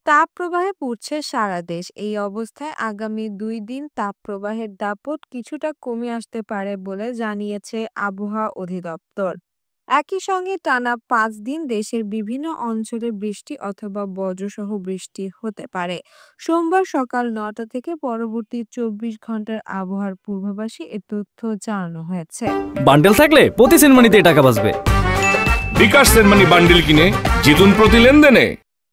তাপপ্রবাহে পড়ছে সারা দেশ। এই অবস্থায় আগামী ২ দিন তাপপ্রবাহের দাপট কিছুটা কমে আসতে পারে বলে জানিয়েছে আবহাওয়া অধিদপ্তর। একই সঙ্গে টানা ৫ দিন দেশের বিভিন্ন অঞ্চলে বৃষ্টি অথবা বজ্রসহ বৃষ্টি হতে পারে। সোমবার সকাল ৯টা থেকে পরবর্তী ২৪ ঘন্টার আবহাওয়ার পূর্বাভাসে এ তথ্য জানানো হয়েছে। বান্ডেল থাকলে প্রতি সেনমানিতে টাকা বাঁচবে। বিকাশ সেনমানি বান্ডিল কিনে জিতুন প্রতি লেনদেনে।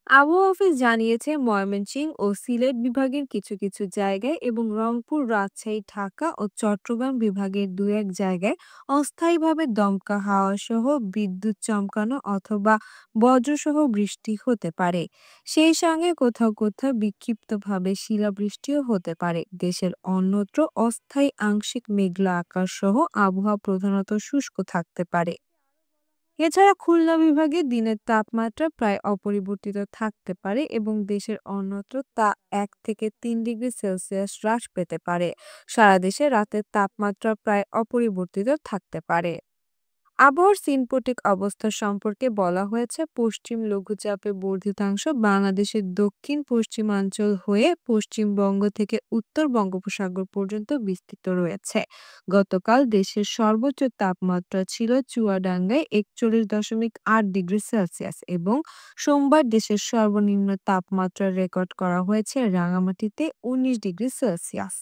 আবহাওয়া অফিস জানিয়েছে ময়মনসিংহ ও সিলেট বিভাগের কিছু কিছু জায়গায় এবং রংপুর, রাজশাহী, ঢাকা ও চট্টগ্রাম বিভাগের দু এক জায়গায় অস্থায়ীভাবে দমকা হাওয়া সহ বিদ্যুৎ চমকানো অথবা বজ্রসহ বৃষ্টি হতে পারে। সেই সঙ্গে কোথাও কোথাও বিক্ষিপ্তভাবে শিলাবৃষ্টিও হতে পারে। দেশের অন্যত্র অস্থায়ী আংশিক মেঘলা আকাশ সহ আবহাওয়া প্রধানত শুষ্ক থাকতে পারে। এছাড়া খুলনা বিভাগে দিনের তাপমাত্রা প্রায় অপরিবর্তিত থাকতে পারে এবং দেশের অন্যত্র তা ১ থেকে ৩ ডিগ্রি সেলসিয়াস হ্রাস পেতে পারে। সারা দেশে রাতের তাপমাত্রা প্রায় অপরিবর্তিত থাকতে পারে। আবহাওয়ার সিনপটিক অবস্থা সম্পর্কে বলা হয়েছে, পশ্চিম লঘুচাপে বর্ধিতাংশ বাংলাদেশের দক্ষিণ পশ্চিমাঞ্চল হয়ে পশ্চিমবঙ্গ থেকে উত্তর বঙ্গোপসাগর পর্যন্ত বিস্তৃত রয়েছে। গতকাল দেশের সর্বোচ্চ তাপমাত্রা ছিল চুয়াডাঙ্গায় ৪১.৮ ডিগ্রি সেলসিয়াস এবং সোমবার দেশের সর্বনিম্ন তাপমাত্রা রেকর্ড করা হয়েছে রাঙামাটিতে ১৯ ডিগ্রি সেলসিয়াস।